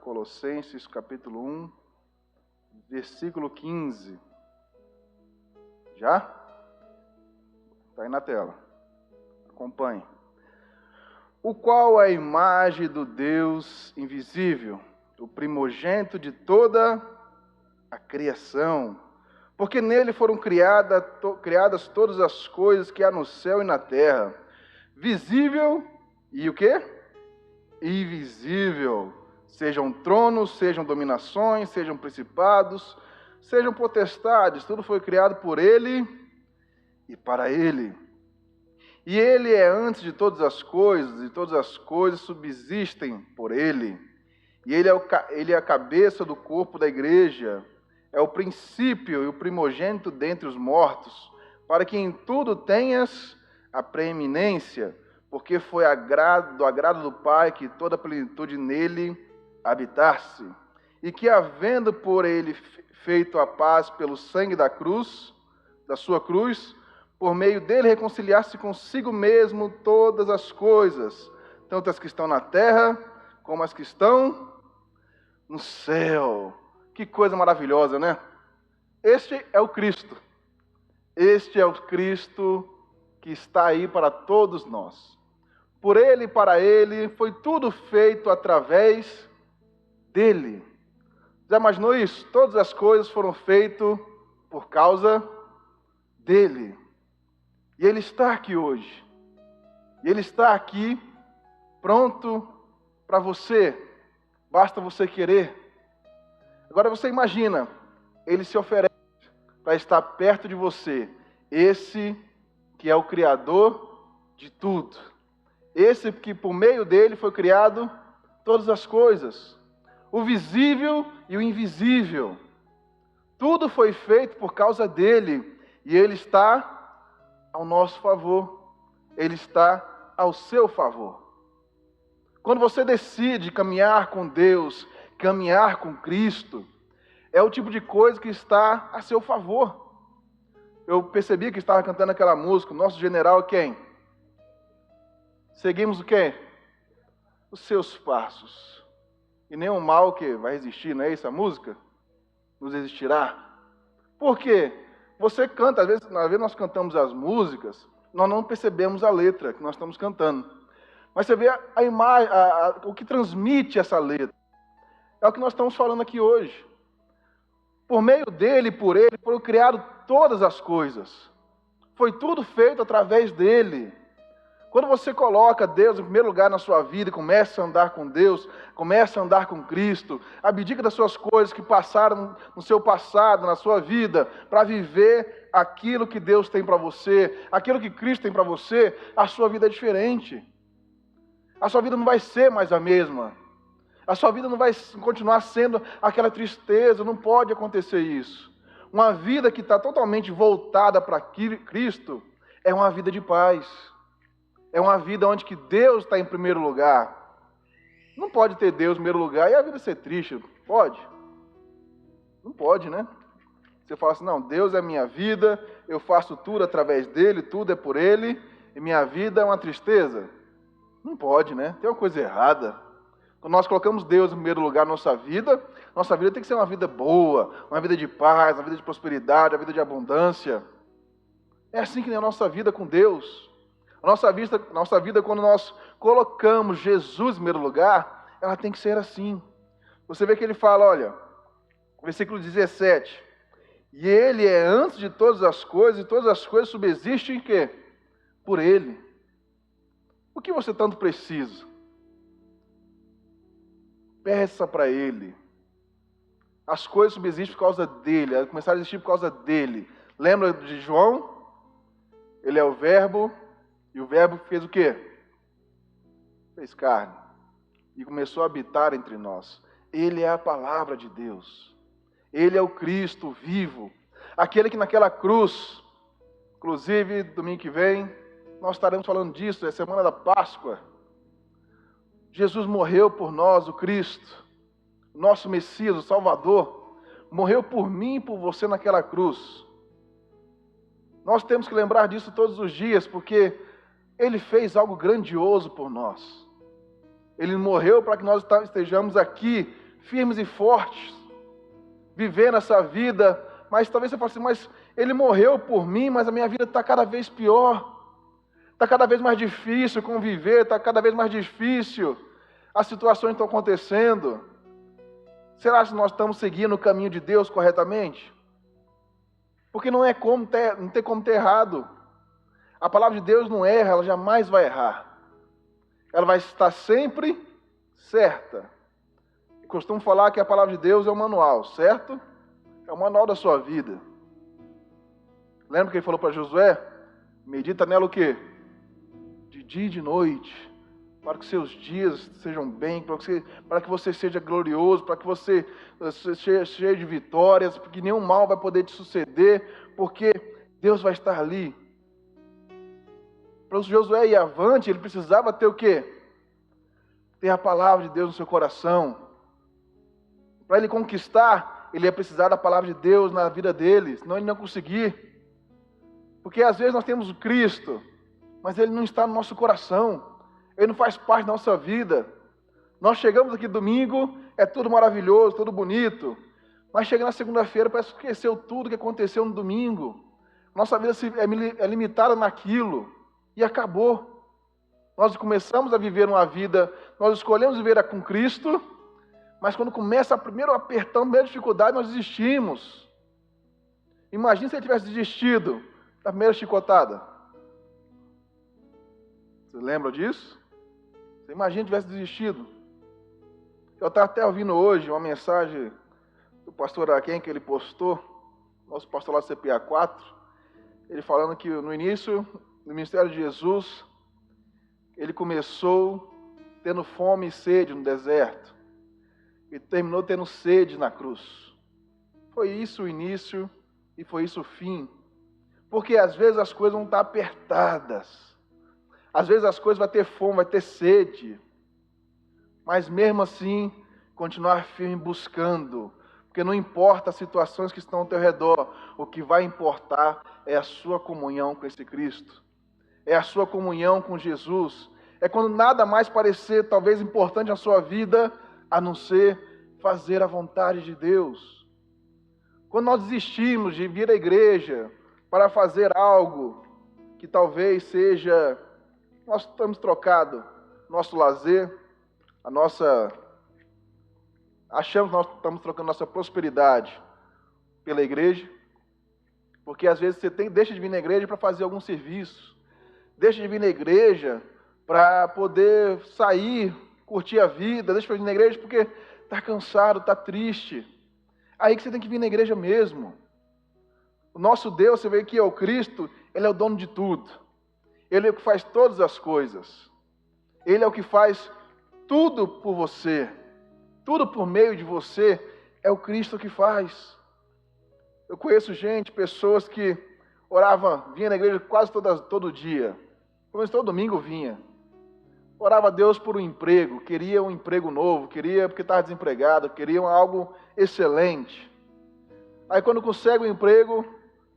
Colossenses capítulo 1, versículo 15. Já? Está aí na tela. Acompanhe. O qual é a imagem do Deus invisível, o primogênito de toda a criação, porque nele foram criadas todas as coisas que há no céu e na terra, visível e o quê? Invisível, sejam tronos, sejam dominações, sejam principados, sejam potestades, tudo foi criado por ele e para ele. E ele é antes de todas as coisas, e todas as coisas subsistem por ele. E ele é a cabeça do corpo da igreja, é o princípio e o primogênito dentre os mortos, para que em tudo tenhas a preeminência, porque foi do agrado do Pai que toda a plenitude nele habitasse. E que, havendo por ele feito a paz pelo sangue da cruz, da sua cruz, por meio dele reconciliar-se consigo mesmo todas as coisas, tanto as que estão na terra, como as que estão no céu. Que coisa maravilhosa, né? Este é o Cristo. Este é o Cristo que está aí para todos nós. Por ele e para ele foi tudo feito através dele. Já imaginou isso? Todas as coisas foram feitas por causa dele. E ele está aqui hoje. E ele está aqui pronto para você. Basta você querer. Agora você imagina, ele se oferece para estar perto de você. Esse que é o Criador de tudo. Esse que por meio dele foi criado todas as coisas. O visível e o invisível. Tudo foi feito por causa dele. E ele está ao nosso favor. Ele está ao seu favor. Quando você decide caminhar com Deus, caminhar com Cristo, é o tipo de coisa que está a seu favor. Eu percebi que estava cantando aquela música, o nosso general é quem? Seguimos o quê? Os seus passos. E nenhum mal que vai resistir, não é isso a música? Nos resistirá. Por quê? Você canta, às vezes nós cantamos as músicas, nós não percebemos a letra que nós estamos cantando. Mas você vê a imagem, o que transmite essa letra. É o que nós estamos falando aqui hoje. Por meio dele e por ele foram criadas todas as coisas. Foi tudo feito através dele. Quando você coloca Deus em primeiro lugar na sua vida e começa a andar com Deus, começa a andar com Cristo, abdica das suas coisas que passaram no seu passado, na sua vida, para viver aquilo que Deus tem para você, aquilo que Cristo tem para você, a sua vida é diferente. A sua vida não vai ser mais a mesma. A sua vida não vai continuar sendo aquela tristeza, não pode acontecer isso. Uma vida que está totalmente voltada para Cristo é uma vida de paz. É uma vida onde que Deus está em primeiro lugar. Não pode ter Deus em primeiro lugar e a vida ser triste. Pode? Não pode, né? Você fala assim, não, Deus é minha vida, eu faço tudo através dele, tudo é por ele, e minha vida é uma tristeza. Não pode, né? Tem uma coisa errada. Quando nós colocamos Deus em primeiro lugar na nossa vida tem que ser uma vida boa, uma vida de paz, uma vida de prosperidade, uma vida de abundância. É assim que é a nossa vida com Deus. A nossa vida, quando nós colocamos Jesus em primeiro lugar, ela tem que ser assim. Você vê que ele fala, olha, versículo 17, e ele é antes de todas as coisas, e todas as coisas subsistem em quê? Por ele. O que você tanto precisa? Peça para ele. As coisas subsistem por causa dele, elas começaram a existir por causa dele. Lembra de João? Ele é o verbo, e o verbo fez o quê? Fez carne. E começou a habitar entre nós. Ele é a palavra de Deus. Ele é o Cristo vivo. Aquele que naquela cruz, inclusive domingo que vem, nós estaremos falando disso, é semana da Páscoa. Jesus morreu por nós, o Cristo, o nosso Messias, o Salvador, morreu por mim e por você naquela cruz. Nós temos que lembrar disso todos os dias, porque Ele fez algo grandioso por nós. Ele morreu para que nós estejamos aqui, firmes e fortes, vivendo essa vida, mas talvez você fale assim, mas ele morreu por mim, mas a minha vida está cada vez pior, está cada vez mais difícil conviver, está cada vez mais difícil, as situações estão acontecendo. Será que nós estamos seguindo o caminho de Deus corretamente? Porque não tem como ter errado. A palavra de Deus não erra, ela jamais vai errar. Ela vai estar sempre certa. Eu costumo falar que a palavra de Deus é o manual, certo? É o manual da sua vida. Lembra que ele falou para Josué? Medita nela o quê? De dia e de noite. Para que seus dias sejam bem, para que você seja glorioso, para que você seja cheio de vitórias, porque nenhum mal vai poder te suceder, porque Deus vai estar ali. Para o Josué ir avante, ele precisava ter o quê? Ter a palavra de Deus no seu coração. Para ele conquistar, ele ia precisar da palavra de Deus na vida dele, senão ele não ia conseguir. Porque às vezes nós temos o Cristo, mas ele não está no nosso coração. Ele não faz parte da nossa vida. Nós chegamos aqui domingo, é tudo maravilhoso, tudo bonito. Mas chega na segunda-feira, parece que esqueceu tudo que aconteceu no domingo. Nossa vida é limitada naquilo. E acabou. Nós começamos a viver uma vida, nós escolhemos viver com Cristo, mas quando começa a primeiro apertão, a primeira dificuldade, nós desistimos. Imagina se ele tivesse desistido da primeira chicotada. Você lembra disso? Você imagina se tivesse desistido. Eu estava até ouvindo hoje uma mensagem do pastor Araquém que ele postou, nosso pastor lá do CPA 4, ele falando que no início do ministério de Jesus, ele começou tendo fome e sede no deserto, e terminou tendo sede na cruz. Foi isso o início e foi isso o fim. Porque às vezes as coisas vão estar apertadas. Às vezes as coisas vão ter fome, vai ter sede. Mas mesmo assim, continuar firme buscando. Porque não importa as situações que estão ao teu redor. O que vai importar é a sua comunhão com esse Cristo. É a sua comunhão com Jesus. É quando nada mais parecer talvez importante na sua vida, a não ser fazer a vontade de Deus. Quando nós desistimos de vir à igreja para fazer algo que talvez seja... Nós estamos trocado nosso lazer, achamos que nós estamos trocando nossa prosperidade pela igreja, porque às vezes você deixa de vir na igreja para fazer algum serviço, deixa de vir na igreja para poder sair, curtir a vida, deixa de vir na igreja porque está cansado, está triste. Aí que você tem que vir na igreja mesmo. O nosso Deus, você vê que é o Cristo, Ele é o dono de tudo. Ele é o que faz todas as coisas. Ele é o que faz tudo por você. Tudo por meio de você é o Cristo que faz. Eu conheço pessoas que vinha na igreja quase todo dia. Pelo menos todo domingo vinha. Orava a Deus por um emprego, queria um emprego novo, queria porque estava desempregado, queria algo excelente. Aí quando consegue um emprego,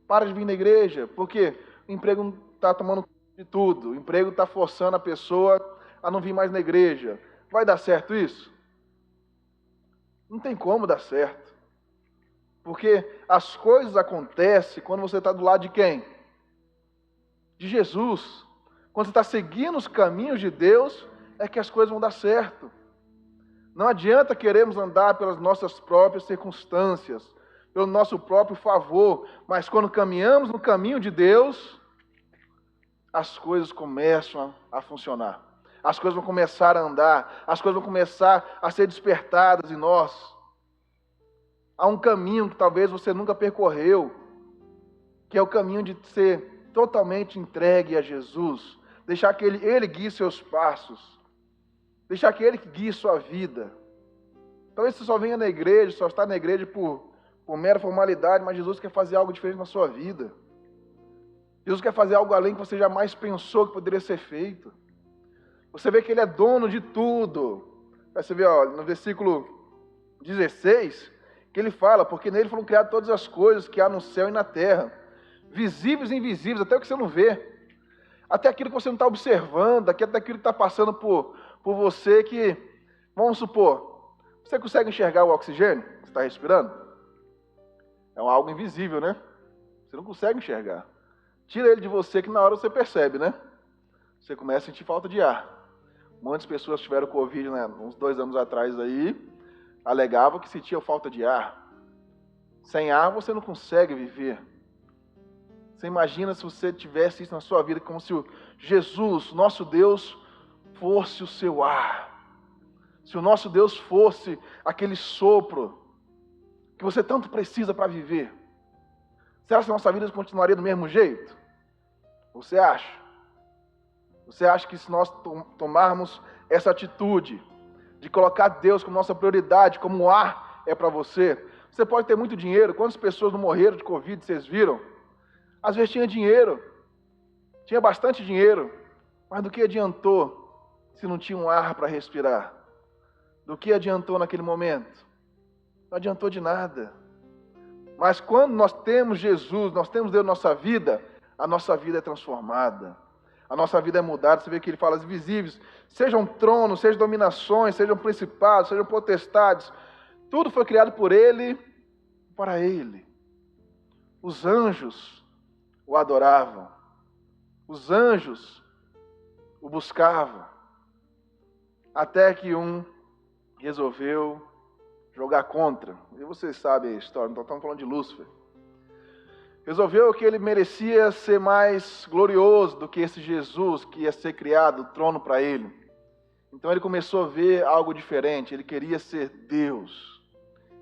para de vir na igreja, porque o emprego não está tomando de tudo. O emprego está forçando a pessoa a não vir mais na igreja. Vai dar certo isso? Não tem como dar certo. Porque as coisas acontecem quando você está do lado de quem? De Jesus. Quando você está seguindo os caminhos de Deus, é que as coisas vão dar certo. Não adianta queremos andar pelas nossas próprias circunstâncias, pelo nosso próprio favor, mas quando caminhamos no caminho de Deus, as coisas começam a funcionar. As coisas vão começar a andar. As coisas vão começar a ser despertadas em nós. Há um caminho que talvez você nunca percorreu, que é o caminho de ser totalmente entregue a Jesus. Deixar que Ele guie seus passos. Deixar que Ele guie sua vida. Talvez você só venha na igreja, só está na igreja por mera formalidade, mas Jesus quer fazer algo diferente na sua vida. Jesus quer fazer algo além que você jamais pensou que poderia ser feito. Você vê que Ele é dono de tudo. Você vê no versículo 16, que Ele fala, porque nele foram criadas todas as coisas que há no céu e na terra, visíveis e invisíveis, até o que você não vê, até aquilo que você não está observando, até aquilo que está passando por você que, vamos supor, Você consegue enxergar o oxigênio que você está respirando? É algo invisível, né? Você não consegue enxergar. Tira ele de você que na hora você percebe, né? Você começa a sentir falta de ar. Muitas pessoas tiveram Covid, né, uns 2 anos atrás aí, alegavam que sentia falta de ar. Sem ar você não consegue viver. Você imagina se você tivesse isso na sua vida, como se o Jesus, nosso Deus, fosse o seu ar. Se o nosso Deus fosse aquele sopro que você tanto precisa para viver. Será que a nossa vida continuaria do mesmo jeito? Você acha? Você acha que se nós tomarmos essa atitude de colocar Deus como nossa prioridade, como o ar é para você, você pode ter muito dinheiro. Quantas pessoas não morreram de Covid, vocês viram? Às vezes tinha dinheiro, tinha bastante dinheiro, mas do que adiantou se não tinha um ar para respirar? Do que adiantou naquele momento? Não adiantou de nada. Mas quando nós temos Jesus, nós temos Deus na nossa vida, a nossa vida é transformada. A nossa vida é mudada. Você vê que ele fala as visíveis, sejam tronos, sejam dominações, sejam principados, sejam potestades. Tudo foi criado por ele, para ele. Os anjos o adoravam. Os anjos o buscavam. Até que um resolveu jogar contra. E vocês sabem a história, então estamos falando de Lúcifer. Resolveu que ele merecia ser mais glorioso do que esse Jesus que ia ser criado, o trono para ele. Então ele começou a ver algo diferente, ele queria ser Deus.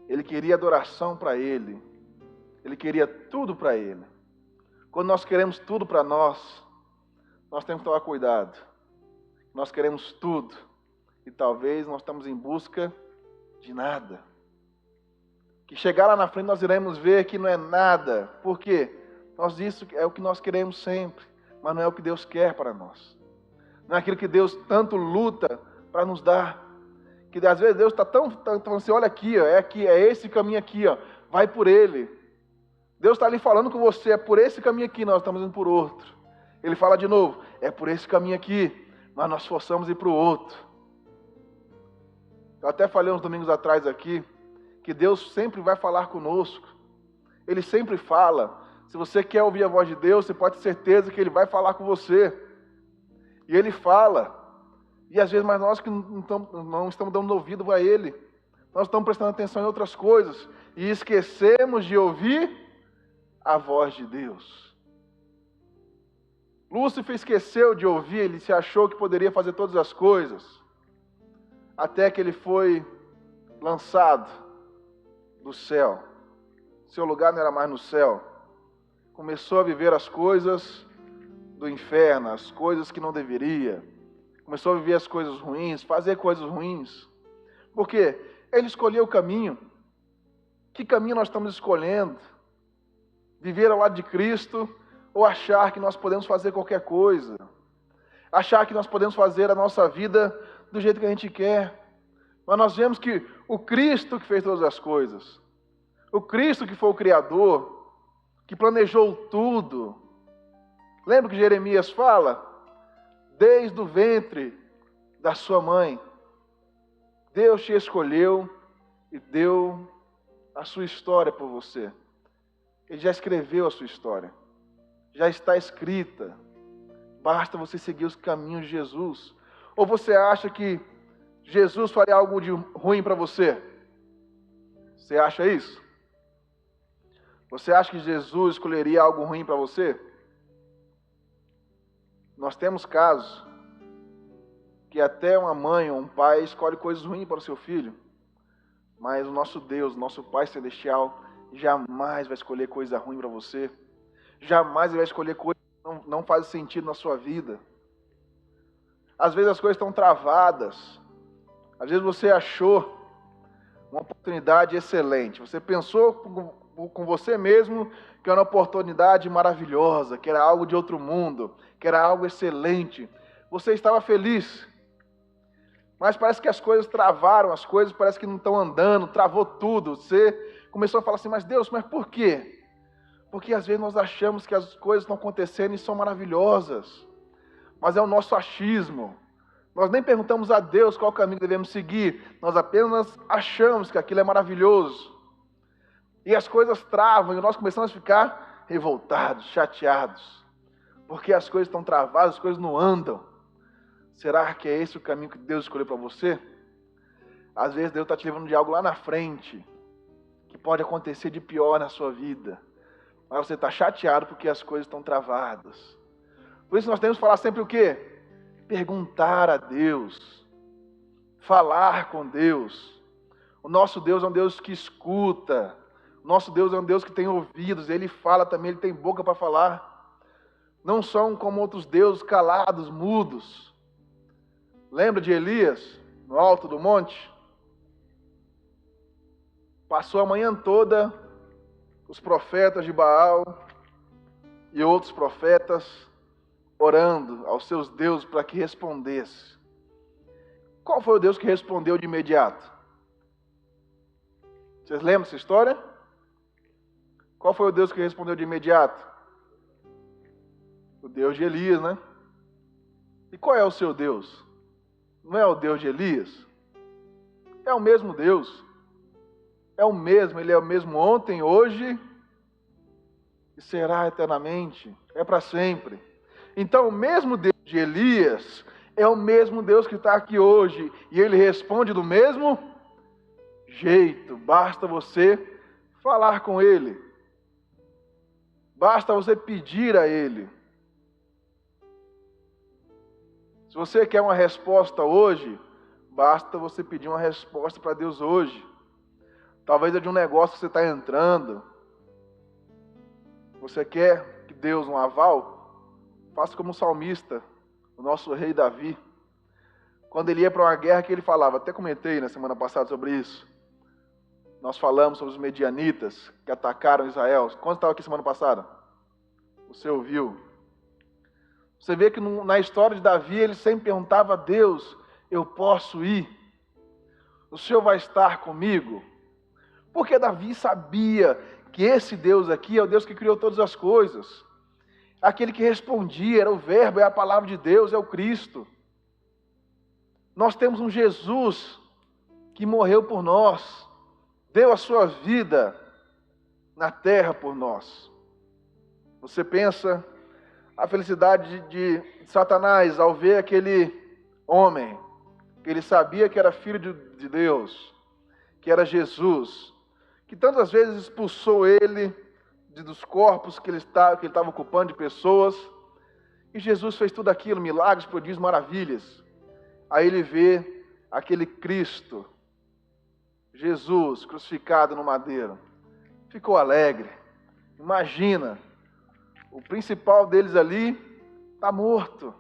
Ele queria adoração para ele. Ele queria tudo para ele. Quando nós queremos tudo para nós temos que tomar cuidado. Nós queremos tudo e talvez nós estamos em busca de nada. Que chegar lá na frente nós iremos ver que não é nada. Por quê? Isso é o que nós queremos sempre, mas não é o que Deus quer para nós. Não é aquilo que Deus tanto luta para nos dar. Que às vezes Deus está tão falando assim, olha aqui, ó, é esse caminho aqui, ó, vai por ele. Deus está ali falando com você, é por esse caminho aqui, nós estamos indo por outro. Ele fala de novo, é por esse caminho aqui, mas nós forçamos ir para o outro. Eu até falei uns domingos atrás aqui, que Deus sempre vai falar conosco. Ele sempre fala. Se você quer ouvir a voz de Deus, você pode ter certeza que Ele vai falar com você. E Ele fala. E às vezes, mas nós que não estamos dando ouvido a Ele. Nós estamos prestando atenção em outras coisas. E esquecemos de ouvir a voz de Deus. Lúcifer esqueceu de ouvir, ele se achou que poderia fazer todas as coisas. Até que ele foi lançado do céu. Seu lugar não era mais no céu. Começou a viver as coisas do inferno, as coisas que não deveria. Começou a viver as coisas ruins, fazer coisas ruins. Por quê? Ele escolheu o caminho. Que caminho nós estamos escolhendo? Viver ao lado de Cristo ou achar que nós podemos fazer qualquer coisa? Achar que nós podemos fazer a nossa vida do jeito que a gente quer? Mas nós vemos que o Cristo que fez todas as coisas, o Cristo que foi o Criador, que planejou tudo. Lembra que Jeremias fala? Desde o ventre da sua mãe, Deus te escolheu e deu a sua história por você. Ele já escreveu a sua história. Já está escrita. Basta você seguir os caminhos de Jesus. Ou você acha que Jesus faria algo de ruim para você? Você acha isso? Você acha que Jesus escolheria algo ruim para você? Nós temos casos que até uma mãe ou um pai escolhe coisas ruins para o seu filho. Mas o nosso Deus, nosso Pai Celestial, jamais vai escolher coisa ruim para você. Jamais ele vai escolher coisas que não fazem sentido na sua vida. Às vezes as coisas estão travadas. Às vezes você achou uma oportunidade excelente. Você pensou com você mesmo que era uma oportunidade maravilhosa, que era algo de outro mundo, que era algo excelente. Você estava feliz. Mas parece que as coisas travaram, as coisas parece que não estão andando, travou tudo. Você começou a falar assim, mas Deus, mas por quê? Porque às vezes nós achamos que as coisas estão acontecendo e são maravilhosas. Mas é o nosso achismo. Nós nem perguntamos a Deus qual caminho devemos seguir, nós apenas achamos que aquilo é maravilhoso. E as coisas travam e nós começamos a ficar revoltados, chateados, porque as coisas estão travadas, as coisas não andam. Será que é esse o caminho que Deus escolheu para você? Às vezes Deus está te levando de algo lá na frente, que pode acontecer de pior na sua vida, mas você está chateado porque as coisas estão travadas. Por isso nós temos que falar sempre o quê? Perguntar a Deus, falar com Deus. O nosso Deus é um Deus que escuta, o nosso Deus é um Deus que tem ouvidos, Ele fala também, Ele tem boca para falar. Não são como outros deuses calados, mudos. Lembra de Elias, no alto do monte? Passou a manhã toda os profetas de Baal e outros profetas orando aos seus deuses para que respondesse. Qual foi o Deus que respondeu de imediato? Vocês lembram dessa história? Qual foi o Deus que respondeu de imediato? O Deus de Elias, né? E qual é o seu Deus? Não é o Deus de Elias? É o mesmo Deus. É o mesmo, Ele é o mesmo ontem, hoje e será eternamente. É para sempre. Então, o mesmo Deus de Elias é o mesmo Deus que está aqui hoje. E Ele responde do mesmo jeito. Basta você falar com Ele. Basta você pedir a Ele. Se você quer uma resposta hoje, basta você pedir uma resposta para Deus hoje. Talvez é de um negócio que você está entrando. Você quer que Deus um aval? Faça como o salmista, o nosso rei Davi. Quando ele ia para uma guerra que ele falava, até comentei na semana passada sobre isso. Nós falamos sobre os medianitas que atacaram Israel. Quando estava aqui semana passada? Você ouviu? Você vê que na história de Davi, ele sempre perguntava a Deus, eu posso ir? O Senhor vai estar comigo? Porque Davi sabia que esse Deus aqui é o Deus que criou todas as coisas. Aquele que respondia, era o Verbo, é a palavra de Deus, é o Cristo. Nós temos um Jesus que morreu por nós, deu a sua vida na terra por nós. Você pensa a felicidade de Satanás ao ver aquele homem, que ele sabia que era filho de Deus, que era Jesus, que tantas vezes expulsou ele dos corpos que ele estava ocupando de pessoas, e Jesus fez tudo aquilo, milagres, prodígios, maravilhas. Aí ele vê aquele Cristo, Jesus, crucificado no madeiro, ficou alegre. Imagina, o principal deles ali está morto,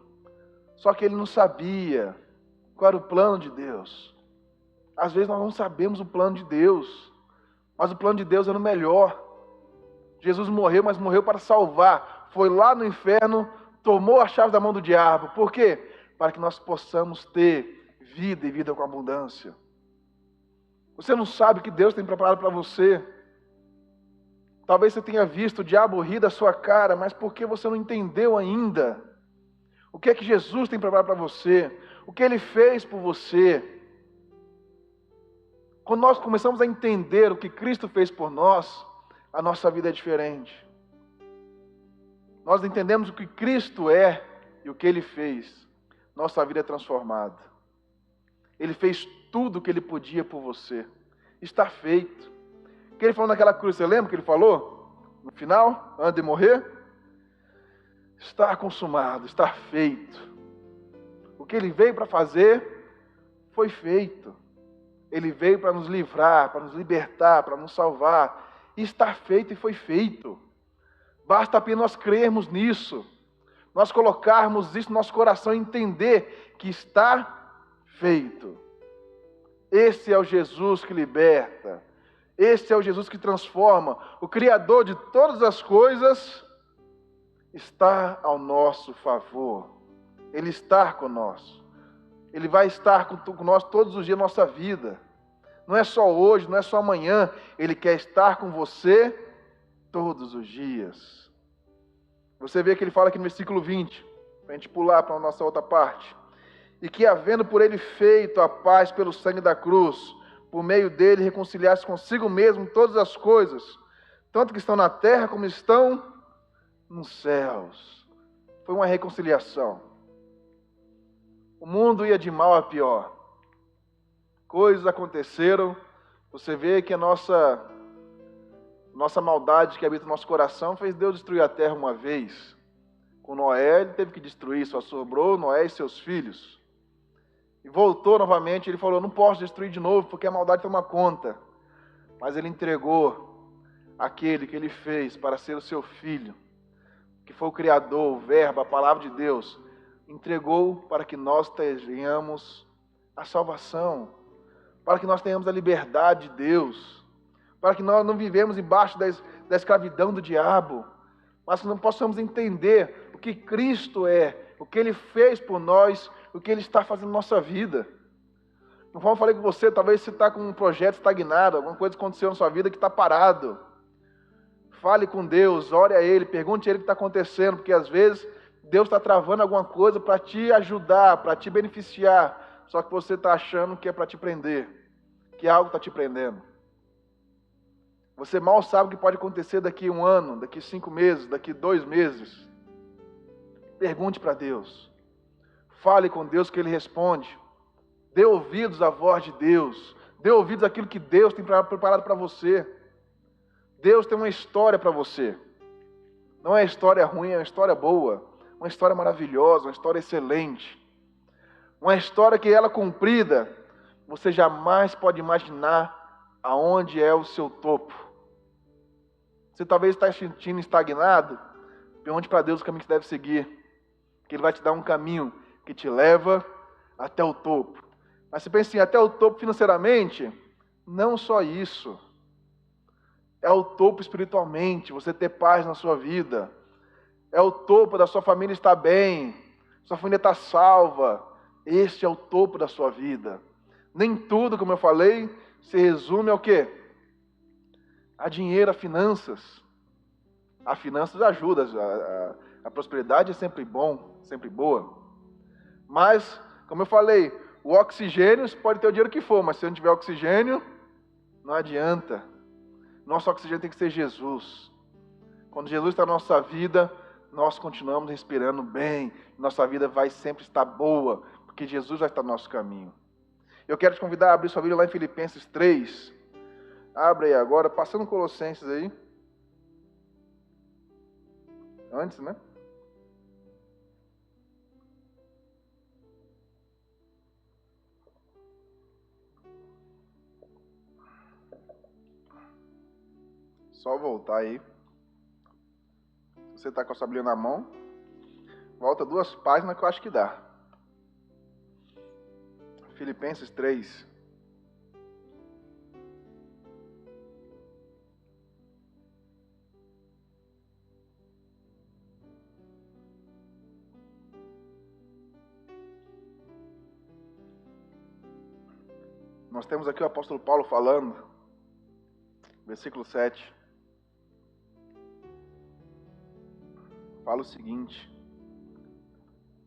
só que ele não sabia qual era o plano de Deus. Às vezes nós não sabemos o plano de Deus, mas o plano de Deus era o melhor. Jesus morreu, mas morreu para salvar. Foi lá no inferno, tomou a chave da mão do diabo. Por quê? Para que nós possamos ter vida e vida com abundância. Você não sabe o que Deus tem preparado para você. Talvez você tenha visto o diabo rir da sua cara, mas porque você não entendeu ainda o que é que Jesus tem preparado para você, o que Ele fez por você. Quando nós começamos a entender o que Cristo fez por nós, a nossa vida é diferente. Nós entendemos o que Cristo é e o que Ele fez. Nossa vida é transformada. Ele fez tudo o que Ele podia por você. Está feito. O que Ele falou naquela cruz, você lembra o que Ele falou? No final, antes de morrer? Está consumado, está feito. O que Ele veio para fazer, foi feito. Ele veio para nos livrar, para nos libertar, para nos salvar. E está feito e foi feito. Basta apenas nós crermos nisso. Nós colocarmos isso no nosso coração e entender que está feito. Esse é o Jesus que liberta. Esse é o Jesus que transforma. O Criador de todas as coisas está ao nosso favor. Ele está conosco. Ele vai estar com nós todos os dias da nossa vida. Não é só hoje, não é só amanhã. Ele quer estar com você todos os dias. Você vê que ele fala aqui no versículo 20, para a gente pular para a nossa outra parte. e que, havendo por ele feito a paz pelo sangue da cruz, por meio dele reconciliasse consigo mesmo todas as coisas, tanto que estão na terra como estão nos céus. Foi uma reconciliação. O mundo ia de mal a pior. Coisas aconteceram. Você vê que a nossa maldade que habita no nosso coração fez Deus destruir a terra uma vez. Com Noé, ele teve que destruir, só sobrou Noé e seus filhos. E voltou novamente, ele falou, não posso destruir de novo, porque a maldade toma conta. Mas ele entregou aquele que ele fez para ser o seu filho, que foi o Criador, o Verbo, a Palavra de Deus, entregou para que nós tenhamos a salvação, para que nós tenhamos a liberdade de Deus, para que nós não vivemos embaixo da escravidão do diabo, mas que não possamos entender o que Cristo é, o que Ele fez por nós, o que Ele está fazendo na nossa vida. Conforme eu falei com você, talvez você está com um projeto estagnado, alguma coisa aconteceu na sua vida que está parado. Fale com Deus, ore a Ele, pergunte a Ele o que está acontecendo, porque às vezes Deus está travando alguma coisa para te ajudar, para te beneficiar, só que você está achando que é para te prender, que algo está te prendendo. Você mal sabe o que pode acontecer daqui 1 ano, daqui 5 meses, daqui 2 meses. Pergunte para Deus. Fale com Deus que Ele responde. Dê ouvidos à voz de Deus. Dê ouvidos àquilo que Deus tem preparado para você. Deus tem uma história para você. Não é história ruim, é uma história boa. Uma história maravilhosa, uma história excelente. Uma história que ela cumprida, você jamais pode imaginar aonde é o seu topo. Você talvez está se sentindo estagnado, pergunte para Deus o caminho que você deve seguir, que Ele vai te dar um caminho que te leva até o topo. Mas você pensa assim, até o topo financeiramente? Não só isso. É o topo espiritualmente, você ter paz na sua vida. É o topo da sua família estar bem, sua família está salva. Este é o topo da sua vida. Nem tudo, como eu falei, se resume ao quê? A dinheiro, a finanças. A finanças ajuda, a prosperidade é sempre bom, sempre boa. Mas, como eu falei, o oxigênio, você pode ter o dinheiro que for, mas se não tiver oxigênio, não adianta. Nosso oxigênio tem que ser Jesus. Quando Jesus está na nossa vida, nós continuamos respirando bem. Nossa vida vai sempre estar boa, porque Jesus vai estar no nosso caminho. Eu quero te convidar a abrir sua Bíblia lá em Filipenses 3. Abre aí agora, passando Colossenses aí. Antes, né? Só voltar aí. Se você está com a sua Bíblia na mão, volta 2 páginas que eu acho que dá. Filipenses 3. Nós temos aqui o apóstolo Paulo falando, versículo 7. Fala o seguinte,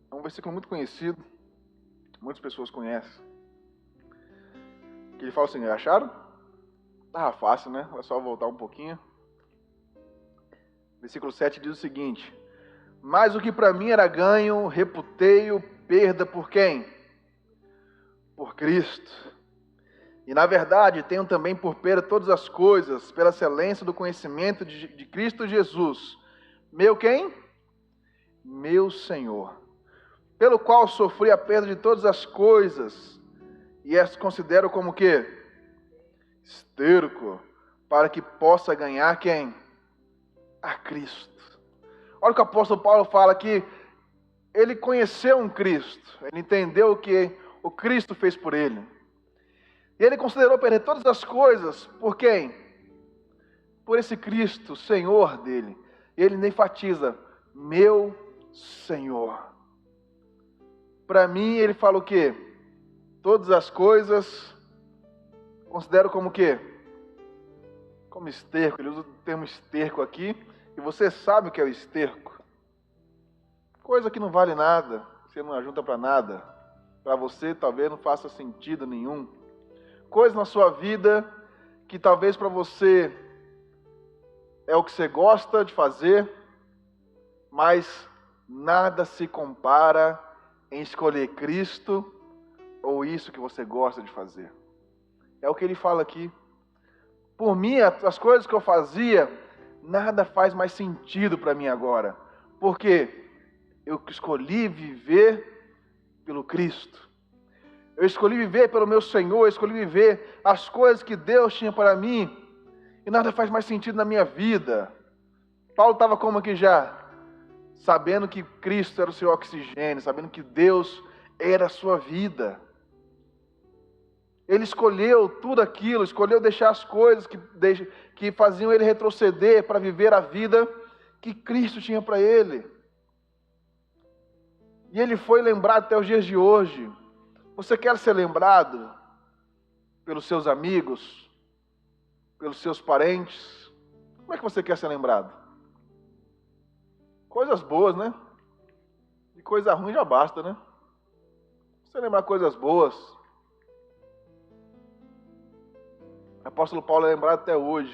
é um versículo muito conhecido, muitas pessoas conhecem. Que ele fala assim, acharam? Tava fácil, né? É só voltar um pouquinho. Versículo 7 diz o seguinte, mas o que para mim era ganho, reputei-o perda por quem? Por Cristo. E na verdade tenho também por perda todas as coisas, pela excelência do conhecimento de Cristo Jesus. Meu quem? Meu Senhor. Pelo qual sofri a perda de todas as coisas, e as considero como que? Esterco, para que possa ganhar quem? A Cristo. Olha o que o apóstolo Paulo fala aqui. Ele conheceu um Cristo, ele entendeu o que o Cristo fez por ele. E ele considerou perder todas as coisas, por quem? Por esse Cristo, Senhor dele. E ele enfatiza, meu Senhor. Para mim, ele fala o quê? Todas as coisas, considero como o quê? Como esterco, ele usa o termo esterco aqui, e você sabe o que é o esterco. Coisa que não vale nada, você não ajunta para nada, para você talvez não faça sentido nenhum. Coisas na sua vida que talvez para você é o que você gosta de fazer, mas nada se compara em escolher Cristo ou isso que você gosta de fazer. É o que ele fala aqui. Por mim, as coisas que eu fazia, nada faz mais sentido para mim agora. Porque eu escolhi viver pelo Cristo. Eu escolhi viver pelo meu Senhor, eu escolhi viver as coisas que Deus tinha para mim. E nada faz mais sentido na minha vida. Paulo estava como aqui já? Sabendo que Cristo era o seu oxigênio, sabendo que Deus era a sua vida. Ele escolheu tudo aquilo, escolheu deixar as coisas que faziam ele retroceder para viver a vida que Cristo tinha para ele. E ele foi lembrado até os dias de hoje. Você quer ser lembrado pelos seus amigos, pelos seus parentes? Como é que você quer ser lembrado? Coisas boas, né? E coisa ruim já basta, né? Você lembrar coisas boas. O apóstolo Paulo é lembrado até hoje,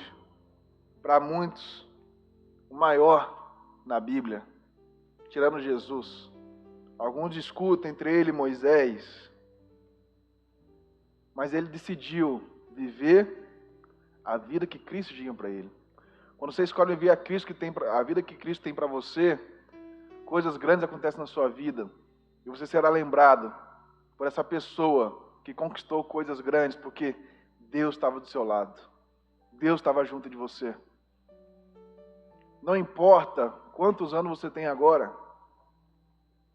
para muitos, o maior na Bíblia, tirando Jesus. Alguns discutem entre ele e Moisés, mas ele decidiu viver a vida que Cristo tinha para ele. Quando você escolhe viver a vida que Cristo tem para você, coisas grandes acontecem na sua vida, e você será lembrado por essa pessoa que conquistou coisas grandes, porque Deus estava do seu lado. Deus estava junto de você. Não importa quantos anos você tem agora.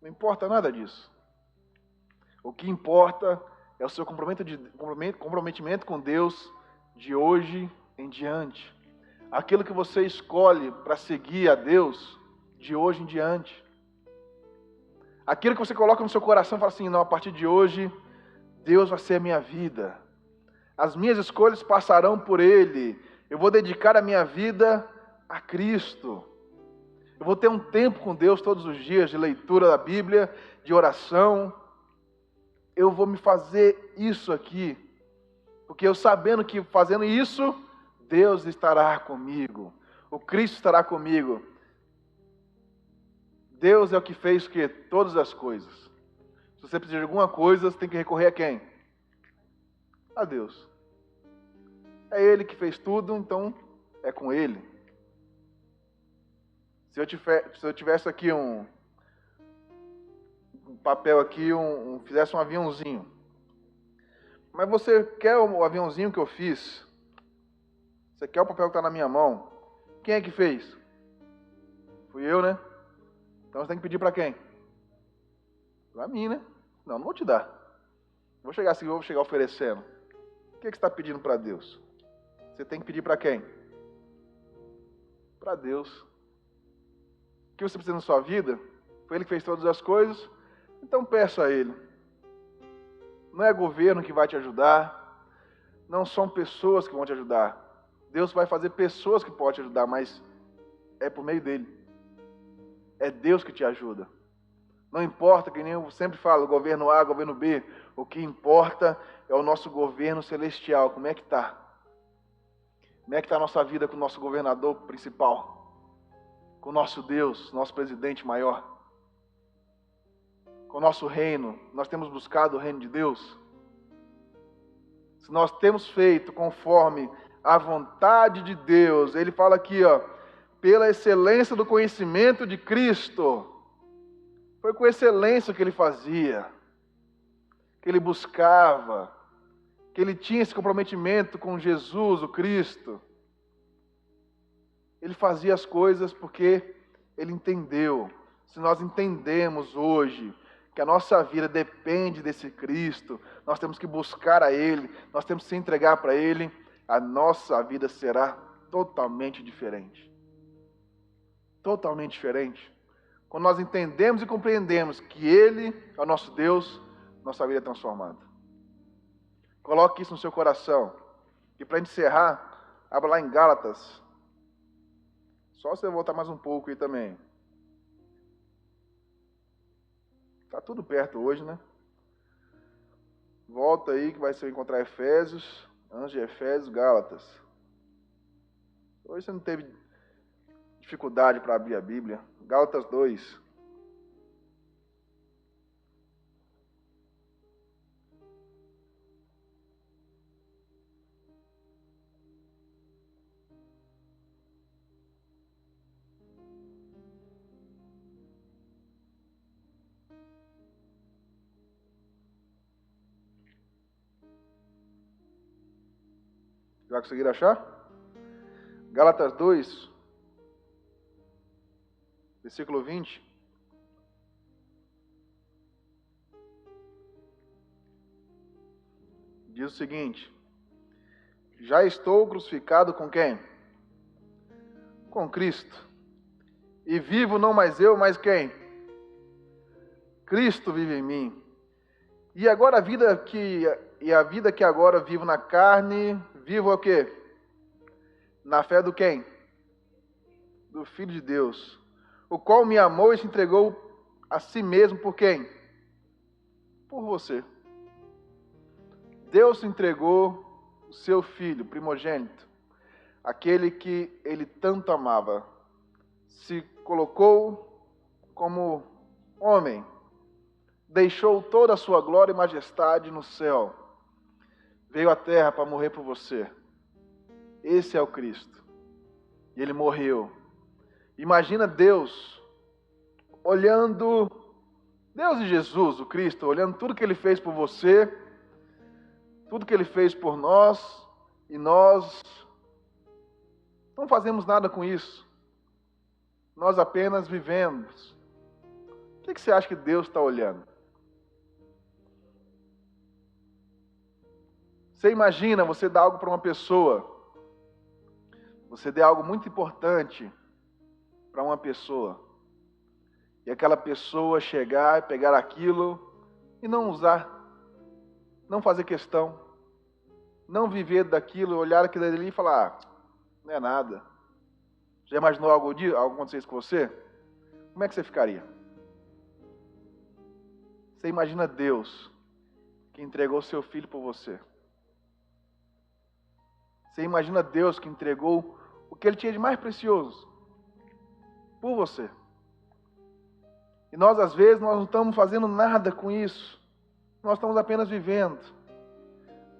Não importa nada disso. O que importa é o seu comprometimento com Deus de hoje em diante. Aquilo que você escolhe para seguir a Deus de hoje em diante. Aquilo que você coloca no seu coração e fala assim, não, a partir de hoje, Deus vai ser a minha vida. As minhas escolhas passarão por Ele. Eu vou dedicar a minha vida a Cristo. Eu vou ter um tempo com Deus todos os dias de leitura da Bíblia, de oração. Eu vou me fazer isso aqui. Porque eu sabendo que fazendo isso, Deus estará comigo. O Cristo estará comigo. Deus é o que fez o quê? Todas as coisas. Se você precisa de alguma coisa, você tem que recorrer a quem? A Deus. É Ele que fez tudo, então é com Ele. Se eu tivesse aqui um papel aqui, fizesse um aviãozinho. Mas você quer o aviãozinho que eu fiz? Você quer o papel que está na minha mão? Quem é que fez? Fui eu, né? Então você tem que pedir para quem? Para mim, né? Não vou te dar. Vou chegar assim, vou chegar oferecendo. O que você está pedindo para Deus? Você tem que pedir para quem? Para Deus. O que você precisa na sua vida? Foi Ele que fez todas as coisas. Então peça a Ele. Não é governo que vai te ajudar. Não são pessoas que vão te ajudar. Deus vai fazer pessoas que podem te ajudar, mas é por meio dEle. É Deus que te ajuda. Não importa, que nem eu sempre falo, governo A, governo B. O que importa é o nosso governo celestial. Como é que está? Como é que está a nossa vida com o nosso governador principal? Com o nosso Deus, nosso presidente maior? Com o nosso reino? Nós temos buscado o reino de Deus? Se nós temos feito conforme a vontade de Deus, ele fala aqui, ó, pela excelência do conhecimento de Cristo. Foi com excelência que ele fazia, que ele buscava, que ele tinha esse comprometimento com Jesus, o Cristo. Ele fazia as coisas porque ele entendeu. Se nós entendemos hoje que a nossa vida depende desse Cristo, nós temos que buscar a Ele, nós temos que se entregar para Ele, a nossa vida será totalmente diferente. Totalmente diferente. Quando nós entendemos e compreendemos que Ele é o nosso Deus, nossa vida é transformada. Coloque isso no seu coração. E para encerrar, abra lá em Gálatas. Só você voltar mais um pouco aí também. Está tudo perto hoje, né? Volta aí que vai ser encontrar Efésios, antes de Efésios, Gálatas. Hoje você não teve dificuldade para abrir a Bíblia. Gálatas 2. Já conseguiram achar? Gálatas 2, versículo 20. Diz o seguinte: já estou crucificado com quem? Com Cristo. E vivo não mais eu, mas quem? Cristo vive em mim. E agora a vida que agora vivo na carne, vivo o quê? Na fé do quem? Do Filho de Deus, o qual me amou e se entregou a si mesmo por quem? Por você. Deus entregou o seu Filho primogênito, aquele que Ele tanto amava, se colocou como homem, deixou toda a sua glória e majestade no céu, veio à terra para morrer por você. Esse é o Cristo. E Ele morreu. Imagina Deus olhando, Deus e Jesus, o Cristo, olhando tudo que Ele fez por você, tudo que Ele fez por nós, e nós não fazemos nada com isso. Nós apenas vivemos. O que você acha que Deus está olhando? Você imagina você dar algo para uma pessoa, você der algo muito importante para uma pessoa, e aquela pessoa chegar e pegar aquilo e não usar, não fazer questão, não viver daquilo, olhar aquilo ali e falar, não é nada. Já imaginou algo acontecer isso com você? Como é que você ficaria? Você imagina Deus que entregou seu filho por você. Você imagina Deus que entregou o que Ele tinha de mais precioso por você. E nós, às vezes, nós não estamos fazendo nada com isso. Nós estamos apenas vivendo.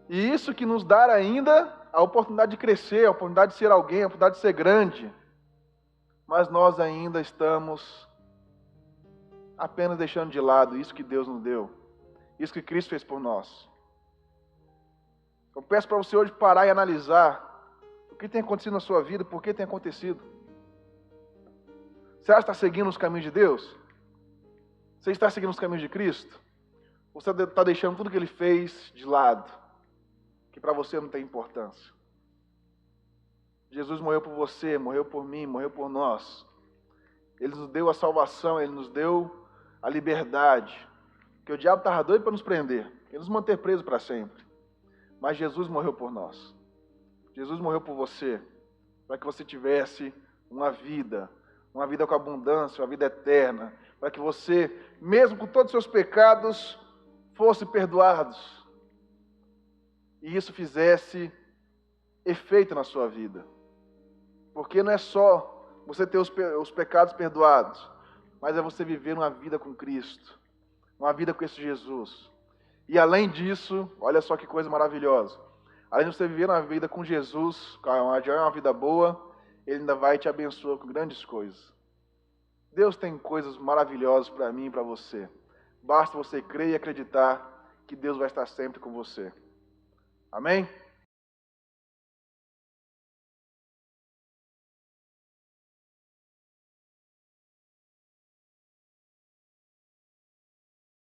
E isso que nos dá ainda a oportunidade de crescer, a oportunidade de ser alguém, a oportunidade de ser grande. Mas nós ainda estamos apenas deixando de lado isso que Deus nos deu. Isso que Cristo fez por nós. Eu peço para você hoje parar e analisar o que tem acontecido na sua vida, por que tem acontecido. Você está seguindo os caminhos de Deus? Você está seguindo os caminhos de Cristo? Ou você está deixando tudo que Ele fez de lado, que para você não tem importância? Jesus morreu por você, morreu por mim, morreu por nós. Ele nos deu a salvação, Ele nos deu a liberdade. Porque o diabo estava doido para nos prender, e nos manter presos para sempre. Mas Jesus morreu por nós. Jesus morreu por você, para que você tivesse uma vida com abundância, uma vida eterna, para que você, mesmo com todos os seus pecados, fosse perdoados. E isso fizesse efeito na sua vida. Porque não é só você ter os pecados perdoados, mas é você viver uma vida com Cristo, uma vida com esse Jesus. E além disso, olha só que coisa maravilhosa. Além de você viver uma vida com Jesus, já é uma vida boa, Ele ainda vai te abençoar com grandes coisas. Deus tem coisas maravilhosas para mim e para você. Basta você crer e acreditar que Deus vai estar sempre com você. Amém?